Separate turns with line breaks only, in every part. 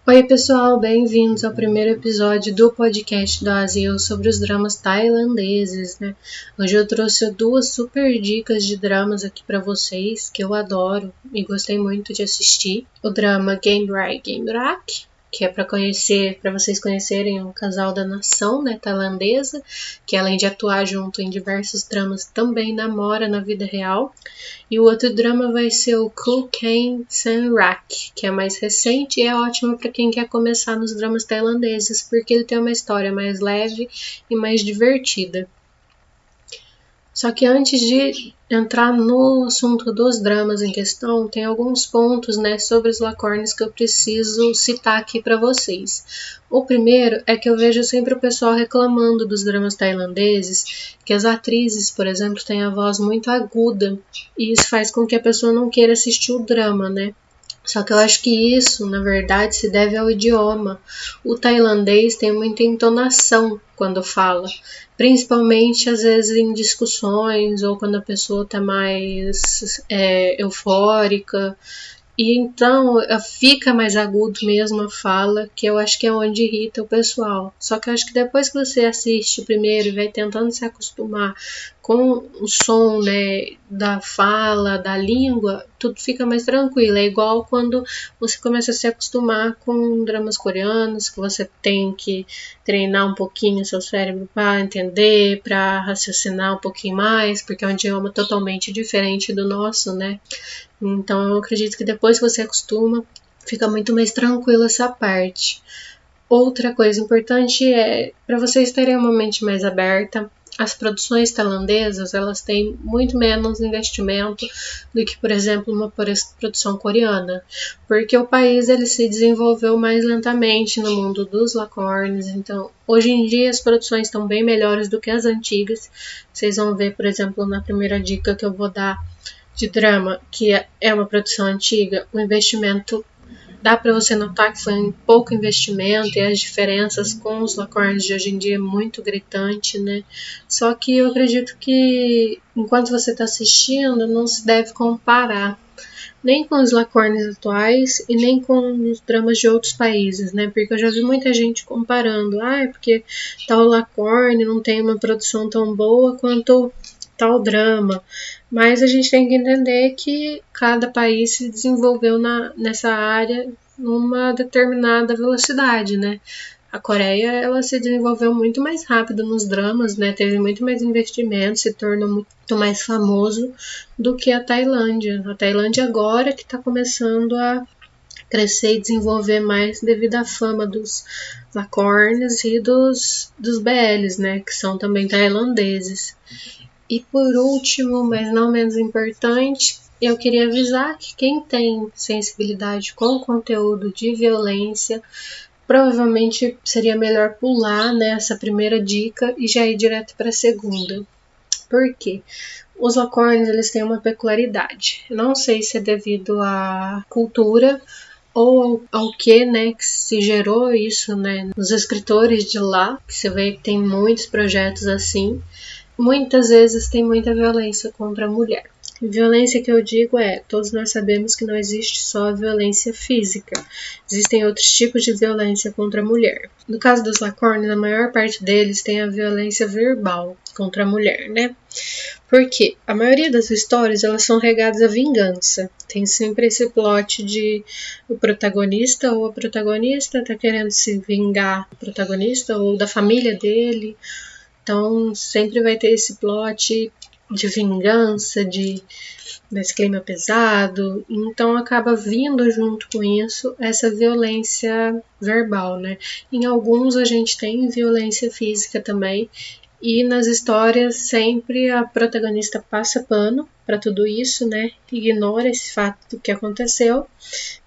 Oi pessoal, bem-vindos ao primeiro episódio do podcast do Azil sobre os dramas tailandeses, né? Hoje eu trouxe duas super dicas de dramas aqui pra vocês, que eu adoro e gostei muito de assistir. O drama Game Rai Game Rak, que é para vocês conhecerem o casal da nação, né, tailandesa, que além de atuar junto em diversos dramas, também namora na vida real. E o outro drama vai ser o Kul Kain San Rak, que é mais recente e é ótimo para quem quer começar nos dramas tailandeses, porque ele tem uma história mais leve e mais divertida. Só que antes de entrar no assunto dos dramas em questão, tem alguns pontos, né, sobre os lacornes que eu preciso citar aqui para vocês. O primeiro é que eu vejo sempre o pessoal reclamando dos dramas tailandeses, que as atrizes, por exemplo, têm a voz muito aguda, e isso faz com que a pessoa não queira assistir o drama, né? Só que eu acho que isso, na verdade, se deve ao idioma. O tailandês tem muita entonação quando fala, principalmente às vezes em discussões ou quando a pessoa está mais eufórica. E então fica mais agudo mesmo a fala, que eu acho que é onde irrita o pessoal. Só que eu acho que depois que você assiste primeiro e vai tentando se acostumar com o som, né, da fala, da língua, tudo fica mais tranquilo. É igual quando você começa a se acostumar com dramas coreanos, que você tem que treinar um pouquinho seu cérebro para entender, para raciocinar um pouquinho mais, porque é um idioma totalmente diferente do nosso, né? Então eu acredito que depois que você acostuma, fica muito mais tranquilo essa parte. Outra coisa importante é, para vocês terem uma mente mais aberta, as produções tailandesas, elas têm muito menos investimento do que, por exemplo, uma produção coreana, porque o país ele se desenvolveu mais lentamente no mundo dos lacornes, então hoje em dia as produções estão bem melhores do que as antigas. Vocês vão ver, por exemplo, na primeira dica que eu vou dar de drama, que é uma produção antiga, o investimento dá para você notar que foi um pouco investimento e as diferenças com os lacornes de hoje em dia é muito gritante, né? Só que eu acredito que enquanto você está assistindo, não se deve comparar nem com os lacornes atuais e nem com os dramas de outros países, né? Porque eu já vi muita gente comparando, é porque tal lacorne não tem uma produção tão boa quanto tal drama, mas a gente tem que entender que cada país se desenvolveu nessa área numa determinada velocidade, né? A Coreia, ela se desenvolveu muito mais rápido nos dramas, né? Teve muito mais investimento, se tornou muito mais famoso do que a Tailândia. A Tailândia agora que está começando a crescer e desenvolver mais devido à fama dos lacornes e dos BLs, né? Que são também tailandeses. E por último, mas não menos importante, eu queria avisar que quem tem sensibilidade com conteúdo de violência, provavelmente seria melhor pular nessa primeira dica e já ir direto para a segunda. Por quê? Os lacornes eles têm uma peculiaridade. Eu não sei se é devido à cultura ou ao que, né, que se gerou isso, né, nos escritores de lá, que você vê que tem muitos projetos assim. Muitas vezes tem muita violência contra a mulher. Violência que eu digo todos nós sabemos que não existe só a violência física. Existem outros tipos de violência contra a mulher. No caso dos lacornes, a maior parte deles tem a violência verbal contra a mulher, né? Porque a maioria das histórias, elas são regadas à vingança. Tem sempre esse plot de o protagonista ou a protagonista tá querendo se vingar do protagonista ou da família dele. Então, sempre vai ter esse plot de vingança, desse clima pesado. Então, acaba vindo junto com isso essa violência verbal, né? Em alguns, a gente tem violência física também. E nas histórias, sempre a protagonista passa pano para tudo isso, né? Ignora esse fato do que aconteceu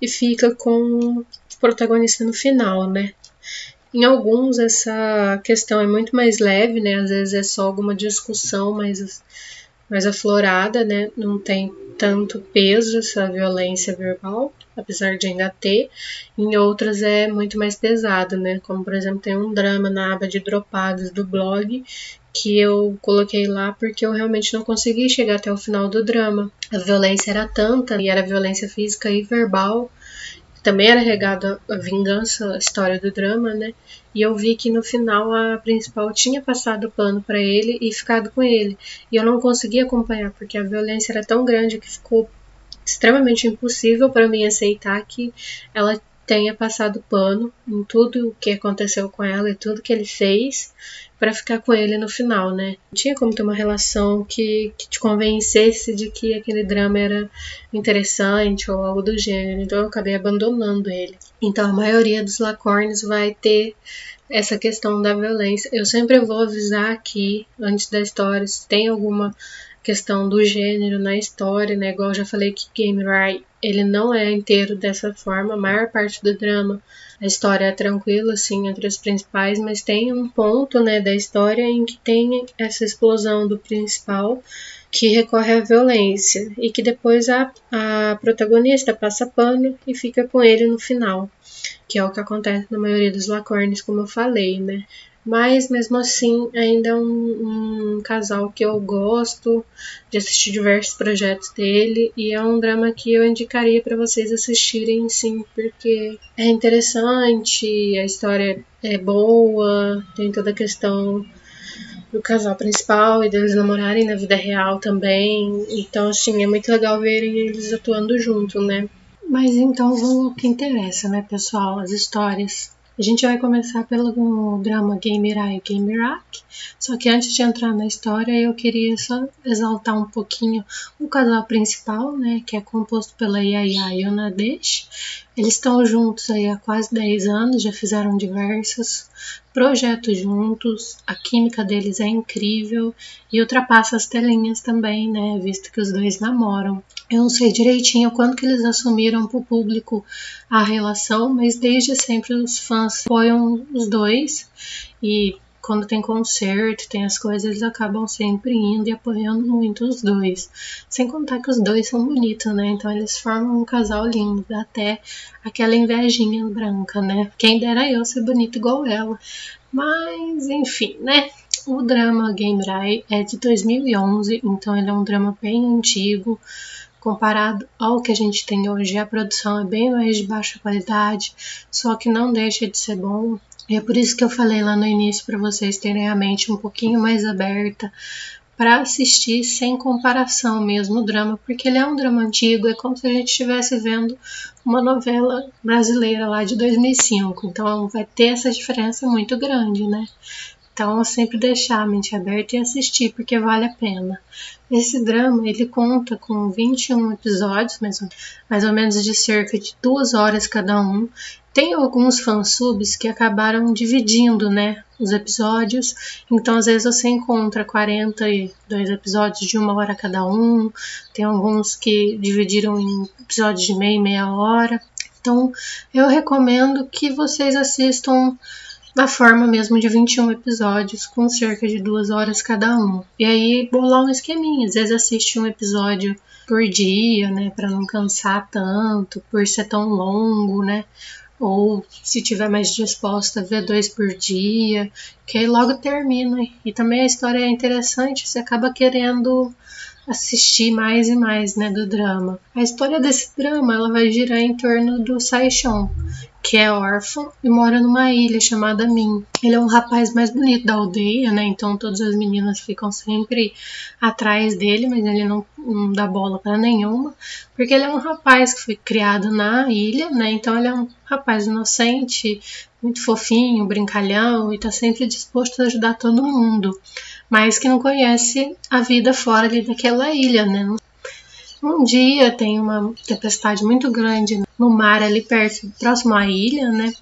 e fica com o protagonista no final, né? Em alguns, essa questão é muito mais leve, né? Às vezes é só alguma discussão mais aflorada, né? Não tem tanto peso essa violência verbal, apesar de ainda ter. Em outras é muito mais pesado, né? Como, por exemplo, tem um drama na aba de dropados do blog que eu coloquei lá porque eu realmente não consegui chegar até o final do drama. A violência era tanta, e era violência física e verbal, também era regado a vingança, a história do drama, né? E eu vi que no final a principal tinha passado o pano pra ele e ficado com ele. E eu não consegui acompanhar, porque a violência era tão grande que ficou extremamente impossível para mim aceitar que ela tenha passado pano em tudo o que aconteceu com ela e tudo que ele fez para ficar com ele no final, né? Não tinha como ter uma relação que te convencesse de que aquele drama era interessante ou algo do gênero, então eu acabei abandonando ele. Então a maioria dos Lacornes vai ter essa questão da violência. Eu sempre vou avisar aqui, antes da história, se tem alguma questão do gênero na história, né? Igual eu já falei que Game Right, ele não é inteiro dessa forma. A maior parte do drama, a história é tranquila, assim, entre os principais, mas tem um ponto, né, da história em que tem essa explosão do principal que recorre à violência e que depois a protagonista passa pano e fica com ele no final, que é o que acontece na maioria dos Lacornes, como eu falei, né? Mas, mesmo assim, ainda é um casal que eu gosto de assistir diversos projetos dele. E é um drama que eu indicaria para vocês assistirem, sim, porque é interessante, a história é boa, tem toda a questão do casal principal e deles namorarem na vida real também. Então, assim, é muito legal verem eles atuando junto, né? Mas então vamos ao que interessa, né, pessoal? As histórias. A gente vai começar pelo drama Game Mirai e Game Rock. Só que antes de entrar na história, eu queria só exaltar um pouquinho o casal principal, né, que é composto pela Yaya e o Nadesh. Eles estão juntos aí há quase 10 anos, já fizeram diversos projetos juntos. A química deles é incrível e ultrapassa as telinhas também, né, visto que os dois namoram. Eu não sei direitinho quando que eles assumiram para o público a relação, mas desde sempre os fãs apoiam os dois e quando tem concerto, tem as coisas, eles acabam sempre indo e apoiando muito os dois. Sem contar que os dois são bonitos, né? Então eles formam um casal lindo, dá até aquela invejinha branca, né? Quem dera eu ser bonita igual ela. Mas, enfim, né? O drama Game Rai é de 2011, então ele é um drama bem antigo. Comparado ao que a gente tem hoje, a produção é bem mais de baixa qualidade, só que não deixa de ser bom. E é por isso que eu falei lá no início para vocês terem a mente um pouquinho mais aberta para assistir sem comparação mesmo o drama, porque ele é um drama antigo, é como se a gente estivesse vendo uma novela brasileira lá de 2005, então vai ter essa diferença muito grande, né? Então, sempre deixar a mente aberta e assistir, porque vale a pena. Esse drama, ele conta com 21 episódios, mais ou menos de cerca de 2 horas cada um. Tem alguns fansubs que acabaram dividindo, né, os episódios. Então, às vezes você encontra 42 episódios de 1 hora cada um. Tem alguns que dividiram em episódios de meia hora. Então, eu recomendo que vocês assistam da forma mesmo de 21 episódios, com cerca de 2 horas cada um. E aí bolar um esqueminha, às vezes assiste um episódio por dia, né, para não cansar tanto, por ser tão longo, né, ou se tiver mais disposta a ver 2 por dia, que aí logo termina. E também a história é interessante, você acaba querendo assistir mais e mais, né, do drama. A história desse drama, ela vai girar em torno do Saishon, que é órfão e mora numa ilha chamada Min. Ele é um rapaz mais bonito da aldeia, né? Então todas as meninas ficam sempre atrás dele, mas ele não dá bola para nenhuma, porque ele é um rapaz que foi criado na ilha, né? Então ele é um rapaz inocente, muito fofinho, brincalhão e tá sempre disposto a ajudar todo mundo, mas que não conhece a vida fora ali daquela ilha, né? Um dia tem uma tempestade muito grande no mar ali perto, próximo à ilha, né?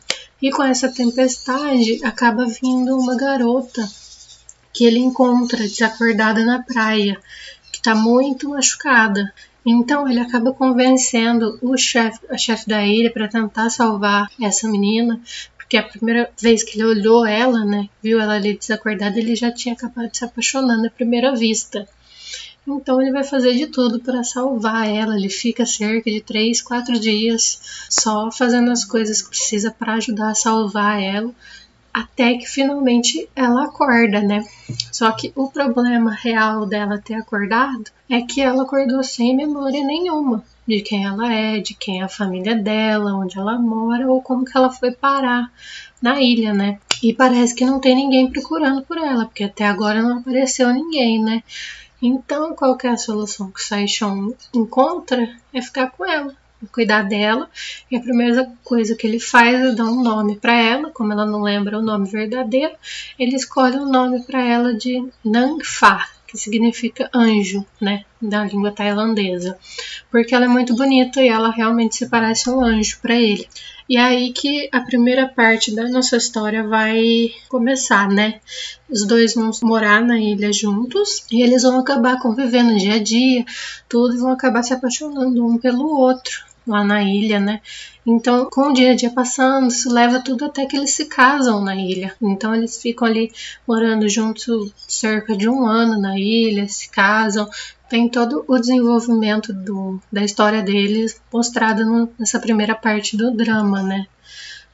E com essa tempestade acaba vindo uma garota que ele encontra desacordada na praia, que está muito machucada. Então ele acaba convencendo a chefe da ilha para tentar salvar essa menina, porque a primeira vez que ele olhou ela, né, viu ela ali desacordada, ele já tinha acabado de se apaixonar à primeira vista. Então ele vai fazer de tudo para salvar ela. Ele fica cerca de 3, 4 dias só fazendo as coisas que precisa para ajudar a salvar ela, até que finalmente ela acorda, né? Só que o problema real dela ter acordado é que ela acordou sem memória nenhuma de quem ela é, de quem é a família dela, onde ela mora ou como que ela foi parar na ilha, né? E parece que não tem ninguém procurando por ela, porque até agora não apareceu ninguém, né? Então, qual que é a solução que o Saishon encontra? É ficar com ela, cuidar dela. E a primeira coisa que ele faz é dar um nome para ela, como ela não lembra o nome verdadeiro, ele escolhe um nome para ela de Nangfa, que significa anjo, né, da língua tailandesa, porque ela é muito bonita e ela realmente se parece um anjo para ele. E é aí que a primeira parte da nossa história vai começar, né? Os dois vão morar na ilha juntos e eles vão acabar convivendo dia a dia, tudo, e vão acabar se apaixonando um pelo outro lá na ilha, né? Então, com o dia a dia passando, isso leva tudo até que eles se casam na ilha. Então, eles ficam ali morando juntos cerca de 1 ano na ilha, se casam. Tem todo o desenvolvimento da história deles mostrado nessa primeira parte do drama, né?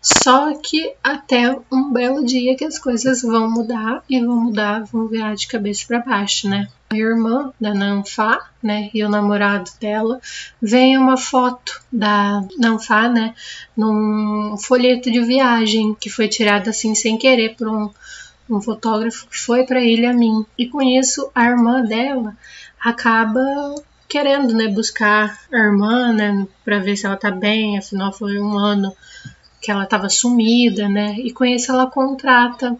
Só que até um belo dia que as coisas vão mudar, vão virar de cabeça para baixo, né? A irmã da Nanfa, né, e o namorado dela, vem uma foto da Nanfa, né, num folheto de viagem que foi tirada assim sem querer por um fotógrafo que foi para a Ilha Min. E com isso a irmã dela acaba querendo, né, buscar a irmã, né, para ver se ela tá bem, afinal foi 1 ano que ela estava sumida, né? E com isso ela contrata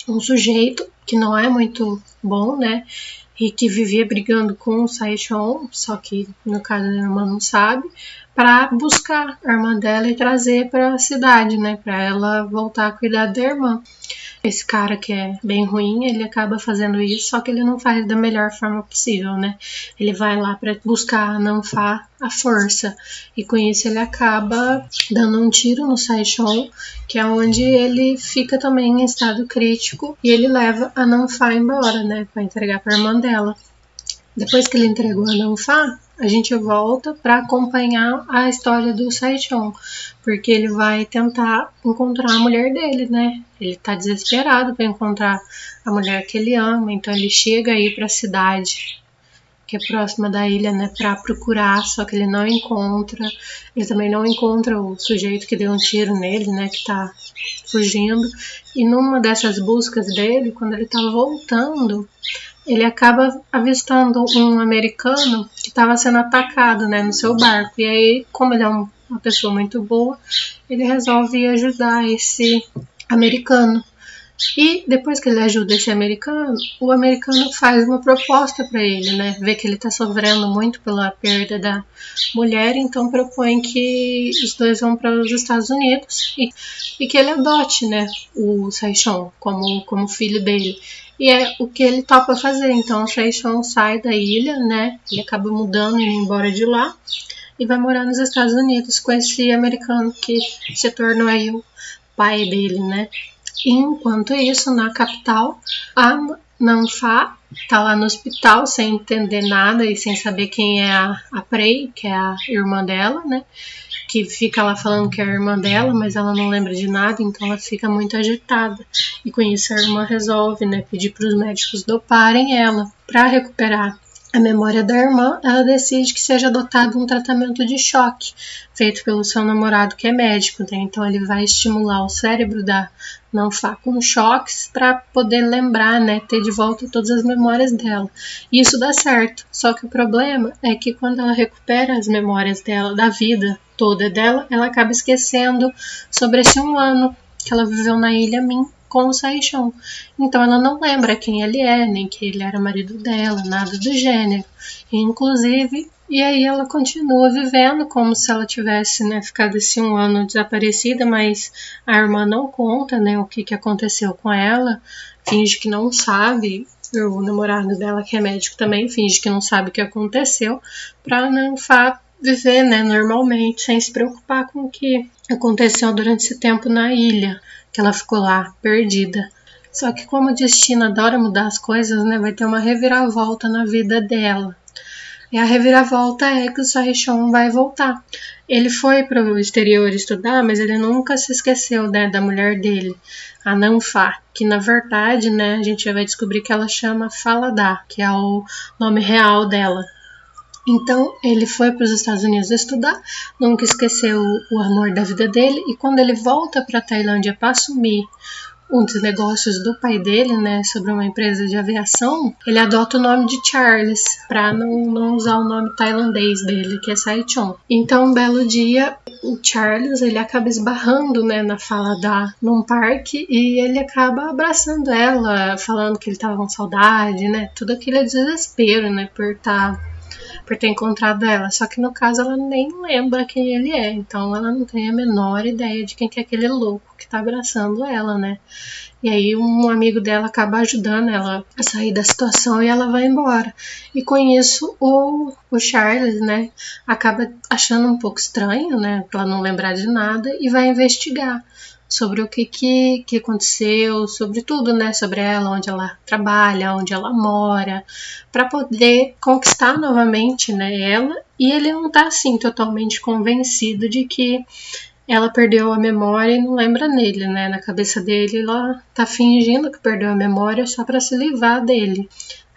um sujeito que não é muito bom, né? E que vivia brigando com o Saishon, só que no caso a irmã não sabe, para buscar a irmã dela e trazer para a cidade, né? Para ela voltar a cuidar da irmã. Esse cara que é bem ruim, ele acaba fazendo isso, só que ele não faz da melhor forma possível, né? Ele vai lá para buscar a Nanfa à força, e com isso ele acaba dando um tiro no Saishon, que é onde ele fica também em estado crítico, e ele leva a Nanfa embora, né? Para entregar para a irmã dela. Depois que ele entregou a Nanfa, a gente volta para acompanhar a história do Saishon, porque ele vai tentar encontrar a mulher dele, né? Ele tá desesperado para encontrar a mulher que ele ama, então ele chega aí para a cidade que é próxima da ilha, né, para procurar, só que ele não encontra. Ele também não encontra o sujeito que deu um tiro nele, né, que tá fugindo. E numa dessas buscas dele, quando ele tá voltando, ele acaba avistando um americano que estava sendo atacado, né, no seu barco. E aí, como ele é uma pessoa muito boa, ele resolve ajudar esse americano. E depois que ele ajuda esse americano, o americano faz uma proposta para ele, né? Vê que ele está sofrendo muito pela perda da mulher, então propõe que os dois vão para os Estados Unidos e que ele adote, né, o Saishon como filho dele. E é o que ele topa fazer. Então o Saishon sai da ilha, né? Ele acaba mudando e indo embora de lá e vai morar nos Estados Unidos com esse americano que se tornou aí o pai dele, né? Enquanto isso, na capital, a Nanfa tá lá no hospital sem entender nada e sem saber quem é a Prey, que é a irmã dela, né? Que fica lá falando que é a irmã dela, mas ela não lembra de nada, então ela fica muito agitada. E com isso a irmã resolve, né, pedir para os médicos doparem ela para recuperar a memória da irmã. Ela decide que seja adotado um tratamento de choque feito pelo seu namorado, que é médico, né? Então ele vai estimular o cérebro da Nanfa com choques para poder lembrar, né, ter de volta todas as memórias dela. E isso dá certo. Só que o problema é que quando ela recupera as memórias dela, da vida toda dela, ela acaba esquecendo sobre esse 1 ano que ela viveu na Ilha Min com o Saishon. Então ela não lembra quem ele é, nem que ele era marido dela, nada do gênero. Inclusive, e aí ela continua vivendo como se ela tivesse, né, ficado esse 1 ano desaparecida, mas a irmã não conta, né, o que aconteceu com ela, finge que não sabe. O namorado dela, que é médico, também finge que não sabe o que aconteceu, para não viver, né, normalmente, sem se preocupar com o que aconteceu durante esse tempo na ilha, que ela ficou lá, perdida. Só que como o destino adora mudar as coisas, né, vai ter uma reviravolta na vida dela. E a reviravolta é que o Sae-chon vai voltar. Ele foi para o exterior estudar, mas ele nunca se esqueceu, né, da mulher dele, a Nanfa, que na verdade, né, a gente vai descobrir que ela chama Faladar, que é o nome real dela. Então ele foi para os Estados Unidos estudar, nunca esqueceu o amor da vida dele, e quando ele volta para a Tailândia para assumir um dos negócios do pai dele, né, sobre uma empresa de aviação, ele adota o nome de Charles, para não usar o nome tailandês dele, que é Sae-chon. Então, um belo dia, o Charles, ele acaba esbarrando, né, na Faladar num parque, e ele acaba abraçando ela, falando que ele estava com saudade, né, tudo aquele desespero, né, por ter encontrado ela, só que no caso ela nem lembra quem ele é, então ela não tem a menor ideia de quem que é aquele louco que tá abraçando ela, né? E aí um amigo dela acaba ajudando ela a sair da situação e ela vai embora. E com isso o Charles, né, acaba achando um pouco estranho, né, pra ela não lembrar de nada e vai investigar sobre o que aconteceu, sobre tudo, né, sobre ela, onde ela trabalha, onde ela mora, para poder conquistar novamente, né, ela. E ele não tá assim totalmente convencido de que ela perdeu a memória e não lembra nele, né? Na cabeça dele, ela tá fingindo que perdeu a memória só para se livrar dele.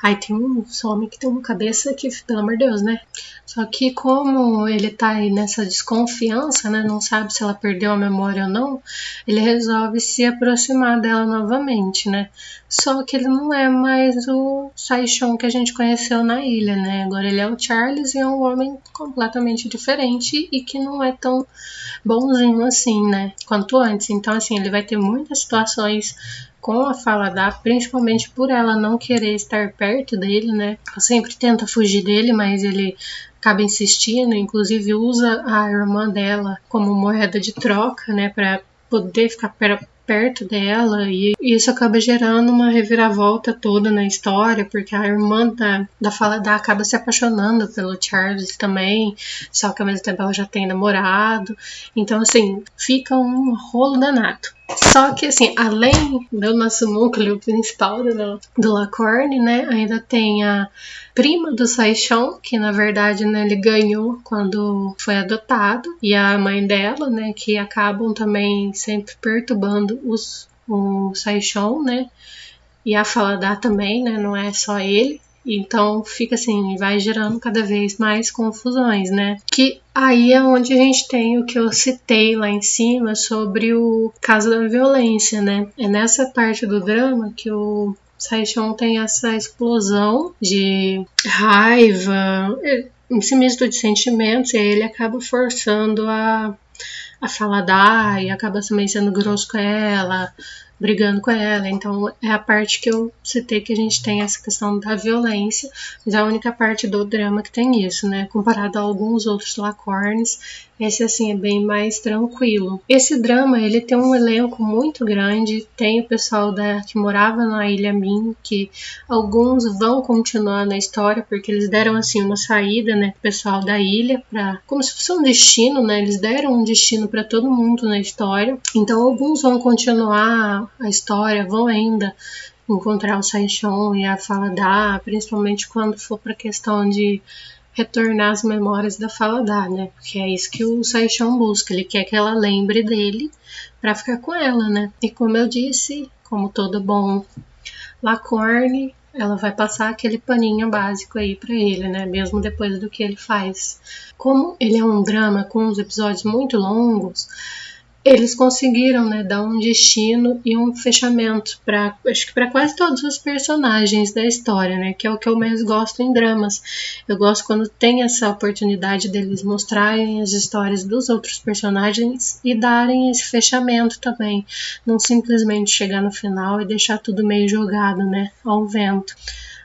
Aí tem um homem que tem uma cabeça que, pelo amor de Deus, né? Só que como ele tá aí nessa desconfiança, né? Não sabe se ela perdeu a memória ou não, ele resolve se aproximar dela novamente, né? Só que ele não é mais o Sae-chon que a gente conheceu na ilha, né? Agora ele é o Charles e é um homem completamente diferente e que não é tão bonzinho assim, né? Quanto antes. Então, assim, ele vai ter muitas situações com a Faladar, principalmente por ela não querer estar perto dele, né? Ela sempre tenta fugir dele, mas ele acaba insistindo, inclusive usa a irmã dela como moeda de troca, né? Para poder ficar perto dela, e isso acaba gerando uma reviravolta toda na história, porque a irmã da Faladar acaba se apaixonando pelo Charles também, só que ao mesmo tempo ela já tem namorado, então assim, fica um rolo danado. Só que assim, além do nosso núcleo principal do Lacorne, né, ainda tem a prima do Sae-chon, que na verdade, né, ele ganhou quando foi adotado, e a mãe dela, né, que acabam também sempre perturbando o Sae-chon, né, e a Faladar também, né, não é só ele. Então fica assim, vai gerando cada vez mais confusões, né? Que aí é onde a gente tem o que eu citei lá em cima sobre o caso da violência, né? É nessa parte do drama que o Sae-chon tem essa explosão de raiva, esse misto de sentimentos, e aí ele acaba forçando a Faladar e acaba também sendo grosso com ela, brigando com ela. Então é a parte que eu citei que a gente tem essa questão da violência, mas é a única parte do drama que tem isso, né? Comparado a alguns outros Lacornes, esse assim é bem mais tranquilo. Esse drama, ele tem um elenco muito grande, tem o pessoal que morava na Ilha Min, que alguns vão continuar na história, porque eles deram assim uma saída, né, pro pessoal da ilha, como se fosse um destino, né? Eles deram um destino para todo mundo na história. Então alguns vão continuar a história, vão ainda encontrar o Sae-chon e a Faladar, principalmente quando for para a questão de retornar as memórias da Faladar, né? Porque é isso que o Sae-chon busca, ele quer que ela lembre dele para ficar com ela, né? E como eu disse, como todo bom Lacorne, ela vai passar aquele paninho básico aí pra ele, né? Mesmo depois do que ele faz. Como ele é um drama com uns episódios muito longos, eles conseguiram, né, dar um destino e um fechamento acho que para quase todos os personagens da história, né, que é o que eu mais gosto em dramas. Eu gosto quando tem essa oportunidade deles mostrarem as histórias dos outros personagens e darem esse fechamento também, não simplesmente chegar no final e deixar tudo meio jogado, né, ao vento.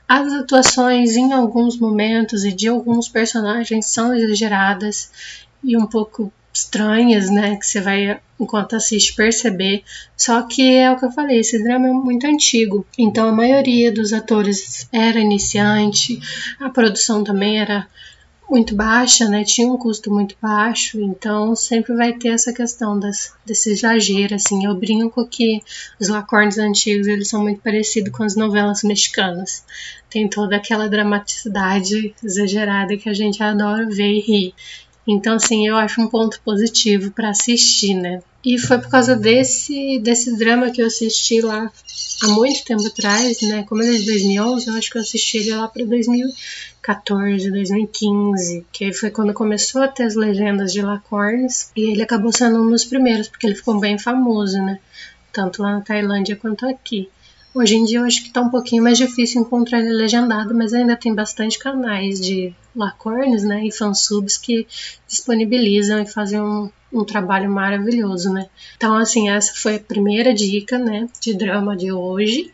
As atuações em alguns momentos e de alguns personagens são exageradas e um pouco estranhas, né, que você vai, enquanto assiste, perceber. Só que é o que eu falei, esse drama é muito antigo, então a maioria dos atores era iniciante, a produção também era muito baixa, né? Tinha um custo muito baixo, então sempre vai ter essa questão desse exagero, assim. Eu brinco que os Lacornes antigos, eles são muito parecidos com as novelas mexicanas. Tem toda aquela dramaticidade exagerada que a gente adora ver e rir. Então, assim, eu acho um ponto positivo para assistir, né? E foi por causa desse drama que eu assisti lá há muito tempo atrás, né? Como ele é de 2011, eu acho que eu assisti ele lá para 2014, 2015, que foi quando começou a ter as legendas de Lacornes, e ele acabou sendo um dos primeiros, porque ele ficou bem famoso, né? Tanto lá na Tailândia quanto aqui. Hoje em dia eu acho que tá um pouquinho mais difícil encontrar ele legendado, mas ainda tem bastante canais de Lacornes, né, e fansubs que disponibilizam e fazem um trabalho maravilhoso, né. Então, assim, essa foi a primeira dica, né, de drama de hoje.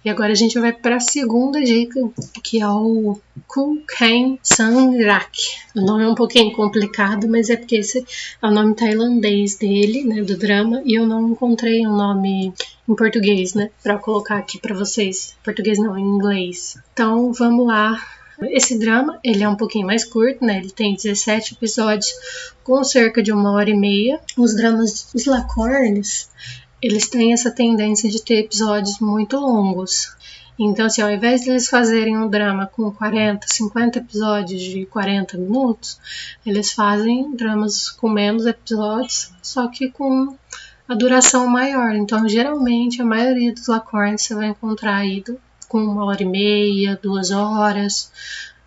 E agora a gente vai para a segunda dica, que é o Kukhain Sangrak. O nome é um pouquinho complicado, mas é porque esse é o nome tailandês dele, né, do drama, e eu não encontrei um nome em português, né, para colocar aqui para vocês. Português não, em inglês. Então, vamos lá. Esse drama, ele é um pouquinho mais curto, né, ele tem 17 episódios com cerca de 1h30. Os dramas dos Lacornes, eles têm essa tendência de ter episódios muito longos. Então, assim, ao invés de eles fazerem um drama com 40, 50 episódios de 40 minutos, eles fazem dramas com menos episódios, só que com a duração maior. Então, geralmente, a maioria dos Lacornes você vai encontrar aí com 1h30, 2 horas,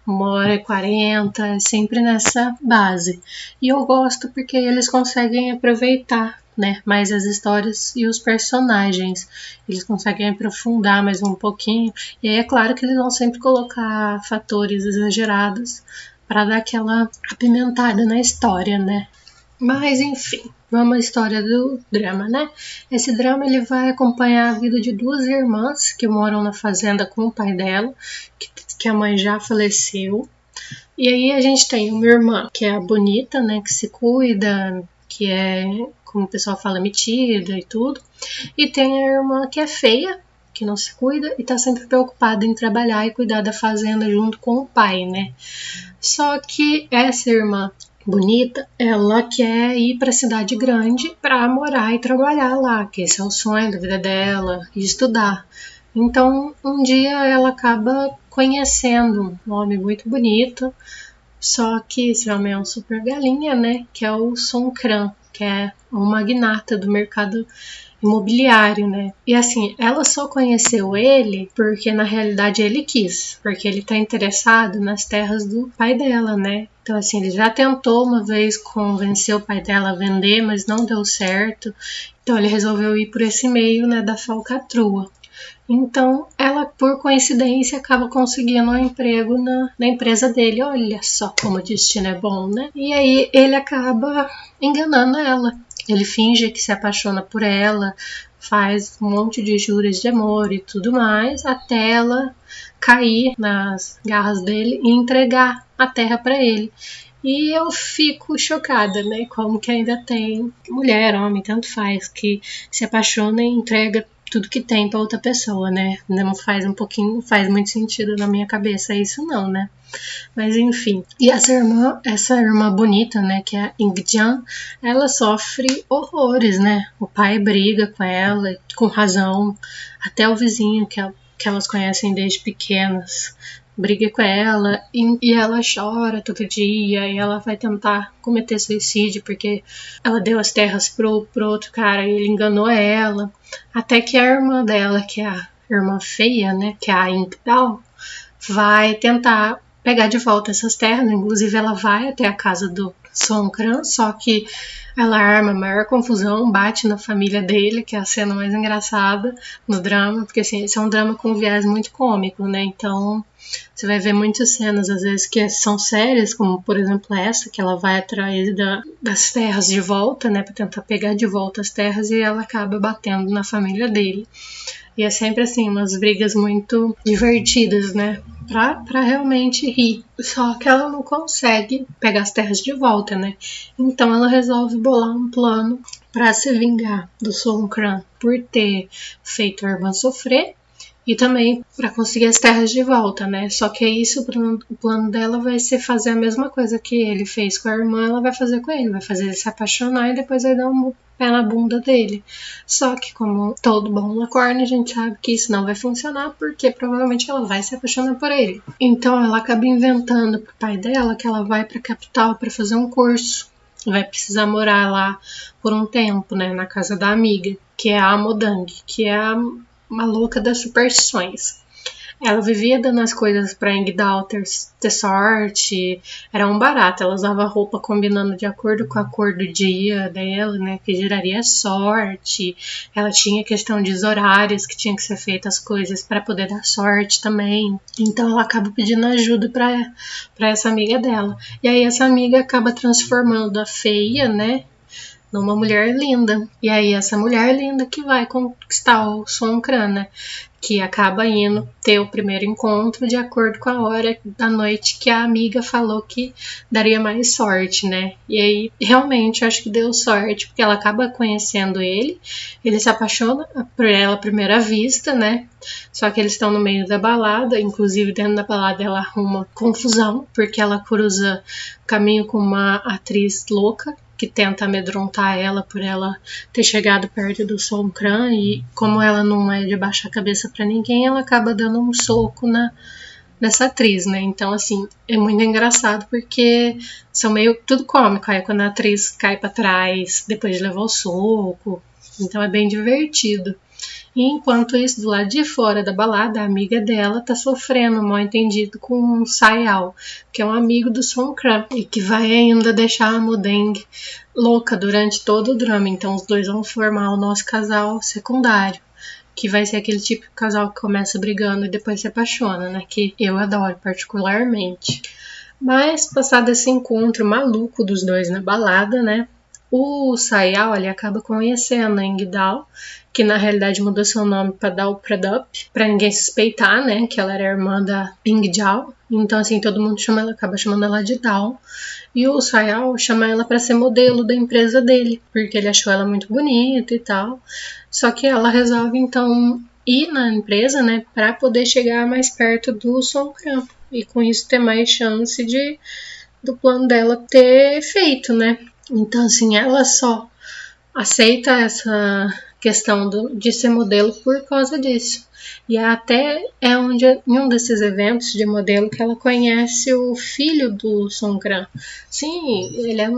1h40, sempre nessa base. E eu gosto porque eles conseguem aproveitar, né, mais as histórias e os personagens. Eles conseguem aprofundar mais um pouquinho. E aí é claro que eles vão sempre colocar fatores exagerados para dar aquela apimentada na história, né? Mas enfim, vamos à história do drama, né? Esse drama ele vai acompanhar a vida de duas irmãs que moram na fazenda com o pai dela, que a mãe já faleceu. E aí a gente tem uma irmã que é a bonita, né, que se cuida, que é, como o pessoal fala, metida e tudo. E tem a irmã que é feia, que não se cuida e tá sempre preocupada em trabalhar e cuidar da fazenda junto com o pai, né? Só que essa irmã bonita, ela quer ir para a cidade grande para morar e trabalhar lá, que esse é o sonho da vida dela, e estudar. Então, um dia ela acaba conhecendo um homem muito bonito, só que esse homem é um super galinha, né, que é o Songkran, que é um magnata do mercado imobiliário, né? E assim, ela só conheceu ele porque na realidade ele quis, porque ele tá interessado nas terras do pai dela, né? Então assim, ele já tentou uma vez convencer o pai dela a vender, mas não deu certo. Então ele resolveu ir por esse meio, né, da falcatrua. Então, ela, por coincidência, acaba conseguindo um emprego na empresa dele. Olha só como o destino é bom, né? E aí ele acaba enganando ela. Ele finge que se apaixona por ela, faz um monte de juras de amor e tudo mais, até ela cair nas garras dele e entregar a terra para ele. E eu fico chocada, né? Como que ainda tem mulher, homem, tanto faz, que se apaixona e entrega tudo que tem para outra pessoa, né? Não faz muito sentido na minha cabeça isso não, né? Mas enfim. E essa irmã bonita, né, que é a Ingjian, ela sofre horrores, né? O pai briga com ela, com razão. Até o vizinho que elas conhecem desde pequenas briga com ela e ela chora todo dia e ela vai tentar cometer suicídio porque ela deu as terras pro outro cara e ele enganou ela. Até que a irmã dela, que é a irmã feia, né, que é a Ingdal, vai tentar pegar de volta essas terras. Inclusive ela vai até a casa do Songkran, só que ela arma a maior confusão, bate na família dele, que é a cena mais engraçada no drama, porque assim, esse é um drama com um viés muito cômico, né? Então você vai ver muitas cenas, às vezes, que são sérias, como por exemplo essa, que ela vai atrás das terras de volta, né, para tentar pegar de volta as terras, e ela acaba batendo na família dele. E é sempre assim, umas brigas muito divertidas, né? Pra realmente rir. Só que ela não consegue pegar as terras de volta, né? Então ela resolve bolar um plano para se vingar do Songkran por ter feito a irmã sofrer e também para conseguir as terras de volta, né? Só que é isso, o plano dela vai ser fazer a mesma coisa que ele fez com a irmã, ela vai fazer com ele, vai fazer ele se apaixonar e depois vai dar um pé na bunda dele. Só que, como todo bom Lacorne, a gente sabe que isso não vai funcionar, porque provavelmente ela vai se apaixonar por ele. Então ela acaba inventando pro pai dela que ela vai pra capital para fazer um curso. Vai precisar morar lá por um tempo, né, na casa da amiga, que é a Amodang, que é uma louca das superstições. Ela vivia dando as coisas pra Engdahl ter sorte, era um barato. Ela usava roupa combinando de acordo com a cor do dia dela, né, que geraria sorte. Ela tinha questão de horários que tinha que ser feitas as coisas para poder dar sorte também. Então ela acaba pedindo ajuda para essa amiga dela. E aí essa amiga acaba transformando a feia, né, numa mulher linda. E aí essa mulher linda que vai conquistar o Songkran, né? Que acaba indo ter o primeiro encontro de acordo com a hora da noite que a amiga falou que daria mais sorte, né? E aí, realmente, acho que deu sorte, porque ela acaba conhecendo ele se apaixona por ela à primeira vista, né? Só que eles estão no meio da balada, inclusive dentro da balada ela arruma confusão, porque ela cruza o caminho com uma atriz louca, que tenta amedrontar ela por ela ter chegado perto do Songkran, e como ela não é de baixar a cabeça pra ninguém, ela acaba dando um soco nessa atriz, né? Então, assim, é muito engraçado porque são meio tudo cômico. Aí quando a atriz cai pra trás depois de levar o soco, então é bem divertido. E enquanto isso, do lado de fora da balada, a amiga dela tá sofrendo um mal entendido com um Sayal, que é um amigo do Songkran, e que vai ainda deixar a Modeng louca durante todo o drama. Então os dois vão formar o nosso casal secundário, que vai ser aquele tipo de casal que começa brigando e depois se apaixona, né? Que eu adoro particularmente. Mas, passado esse encontro maluco dos dois na balada, né? O Sayal, ele acaba conhecendo a Engdahl, que na realidade mudou seu nome para Dal Pradap, para ninguém suspeitar, né, que ela era irmã da Engdahl. Então, assim, todo mundo acaba chamando ela de Dal. E o Sayal chama ela para ser modelo da empresa dele, porque ele achou ela muito bonita e tal. Só que ela resolve, então, ir na empresa, né, para poder chegar mais perto do Songkran. E com isso ter mais chance do plano dela ter feito, né? Então, assim, ela só aceita essa questão de ser modelo por causa disso. E até é em um desses eventos de modelo que ela conhece o filho do Songkran. Sim, ele é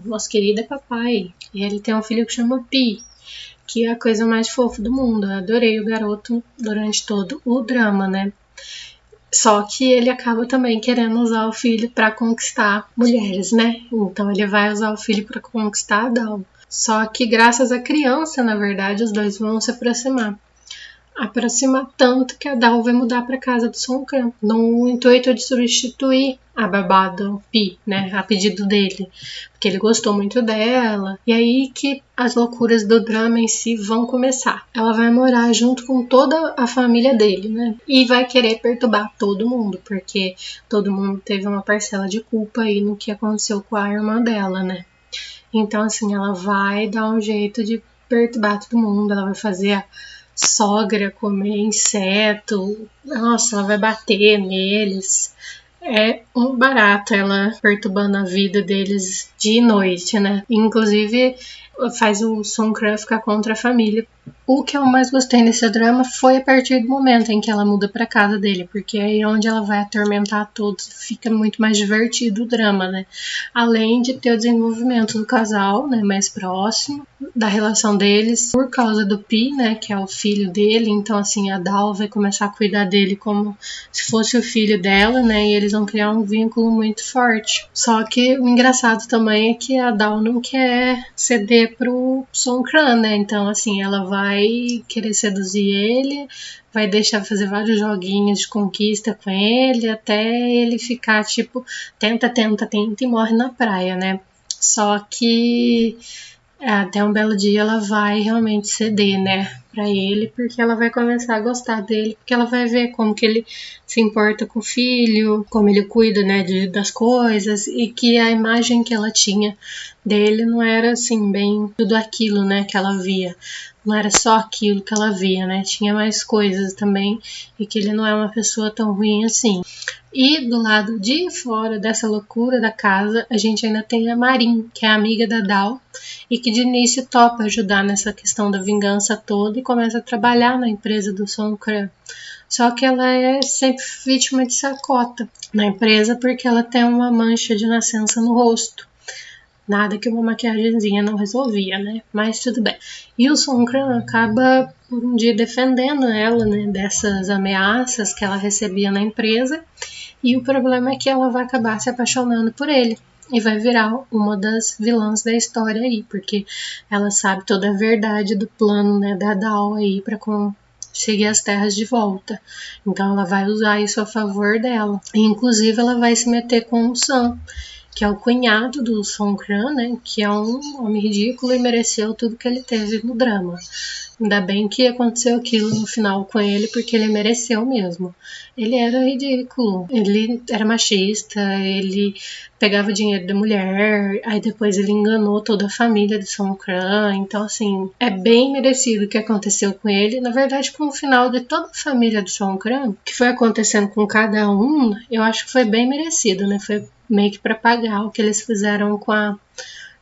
nosso querido papai. E ele tem um filho que chama Pi, que é a coisa mais fofa do mundo. Eu adorei o garoto durante todo o drama, né? Só que ele acaba também querendo usar o filho para conquistar mulheres, né? Então ele vai usar o filho para conquistar a Dal. Só que graças à criança, na verdade, os dois vão se aproximar. Aproximar tanto que a Dal vai mudar para casa do Songkran, no intuito de substituir a babá do Pi, né, a pedido dele, porque ele gostou muito dela. E aí que as loucuras do drama em si vão começar. Ela vai morar junto com toda a família dele, né, e vai querer perturbar todo mundo, porque todo mundo teve uma parcela de culpa aí no que aconteceu com a irmã dela, né. Então, assim, ela vai dar um jeito de perturbar todo mundo, ela vai fazer a sogra comer inseto, nossa, ela vai bater neles. É um barato ela perturbando a vida deles de noite, né? Inclusive faz o Songkran ficar contra a família. O que eu mais gostei nesse drama foi a partir do momento em que ela muda para casa dele, porque aí é onde ela vai atormentar todos, fica muito mais divertido o drama, né? Além de ter o desenvolvimento do casal, né, mais próximo, da relação deles, por causa do Pi, né, que é o filho dele. Então, assim, a Dal vai começar a cuidar dele como se fosse o filho dela, né, e eles vão criar um vínculo muito forte. Só que o engraçado também é que a Dal não quer ceder pro Songkran, né, então, assim, ela vai querer seduzir ele, vai deixar fazer vários joguinhos de conquista com ele, até ele ficar tipo, tenta e morre na praia, né? Só que até um belo dia ela vai realmente ceder, né, pra ele, porque ela vai começar a gostar dele, porque ela vai ver como que ele se importa com o filho, como ele cuida, né, das coisas, e que a imagem que ela tinha dele não era, assim, bem tudo aquilo, né, que ela via não era só aquilo que ela via, né? Tinha mais coisas também e que ele não é uma pessoa tão ruim assim. E do lado de fora dessa loucura da casa, a gente ainda tem a Marin, que é amiga da Dal e que de início topa ajudar nessa questão da vingança toda e começa a trabalhar na empresa do Songkran. Só que ela é sempre vítima de chacota na empresa porque ela tem uma mancha de nascença no rosto. Nada que uma maquiagemzinha não resolvia, né? Mas tudo bem. E o Songkran acaba por um dia defendendo ela, né, dessas ameaças que ela recebia na empresa. E o problema é que ela vai acabar se apaixonando por ele. E vai virar uma das vilãs da história aí, porque ela sabe toda a verdade do plano, né, da Dal aí para conseguir as terras de volta. Então ela vai usar isso a favor dela. E, inclusive ela vai se meter com o Sam, que é o cunhado do Songkran, né, que é um homem ridículo e mereceu tudo que ele teve no drama. Ainda bem que aconteceu aquilo no final com ele, porque ele mereceu mesmo. Ele era ridículo, ele era machista, ele pegava dinheiro da mulher, aí depois ele enganou toda a família de Songkran. Então, assim, é bem merecido o que aconteceu com ele. Na verdade, com o final de toda a família de Songkran, que foi acontecendo com cada um, eu acho que foi bem merecido, né? Foi meio que para pagar o que eles fizeram com a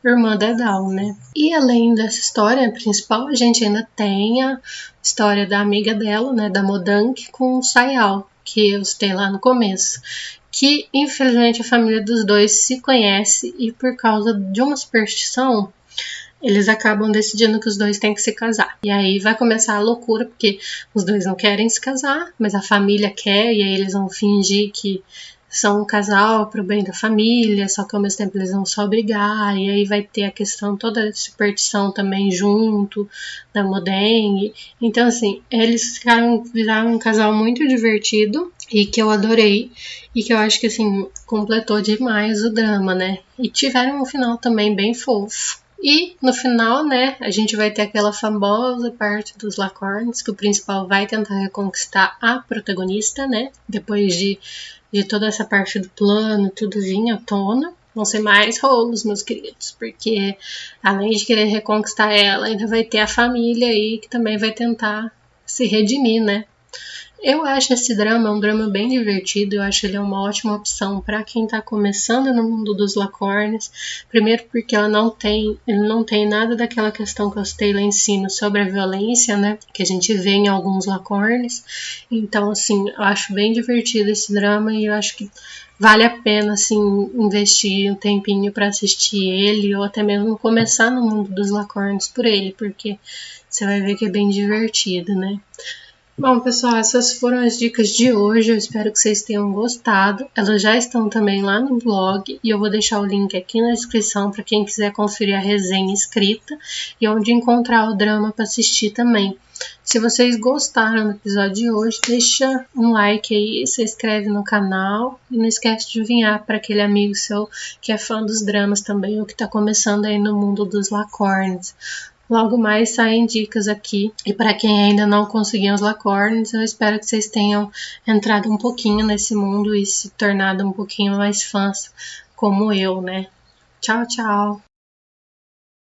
irmã da Dal, né? E além dessa história principal, a gente ainda tem a história da amiga dela, né, da Modank, com o Sayal, que eu citei lá no começo. Que, infelizmente, a família dos dois se conhece e por causa de uma superstição, eles acabam decidindo que os dois têm que se casar. E aí vai começar a loucura, porque os dois não querem se casar, mas a família quer, e aí eles vão fingir que são um casal pro bem da família, só que ao mesmo tempo eles vão só brigar, e aí vai ter a questão toda da superstição também junto, da Modeng. Então, assim, eles viraram um casal muito divertido, e que eu adorei, e que eu acho que, assim, completou demais o drama, né? E tiveram um final também bem fofo. E no final, né, a gente vai ter aquela famosa parte dos Lacorns, que o principal vai tentar reconquistar a protagonista, né? Depois de toda essa parte do plano, tudo vinha à tona. Vão ser mais rolos, meus queridos, porque além de querer reconquistar ela, ainda vai ter a família aí que também vai tentar se redimir, né? Eu acho esse drama um drama bem divertido, eu acho ele uma ótima opção para quem está começando no mundo dos Lacorns. Primeiro porque ele não tem nada daquela questão que eu citei lá em cima sobre a violência, né, que a gente vê em alguns Lacorns. Então, assim, eu acho bem divertido esse drama e eu acho que vale a pena, assim, investir um tempinho para assistir ele ou até mesmo começar no mundo dos Lacorns por ele, porque você vai ver que é bem divertido, né. Bom, pessoal, essas foram as dicas de hoje. Eu espero que vocês tenham gostado. Elas já estão também lá no blog e eu vou deixar o link aqui na descrição para quem quiser conferir a resenha escrita e onde encontrar o drama para assistir também. Se vocês gostaram do episódio de hoje, deixa um like aí, se inscreve no canal e não esquece de enviar para aquele amigo seu que é fã dos dramas também ou que está começando aí no mundo dos Lacorns. Logo mais saem dicas aqui. E para quem ainda não conseguiu os Lacorns, eu espero que vocês tenham entrado um pouquinho nesse mundo e se tornado um pouquinho mais fãs como eu, né? Tchau, tchau!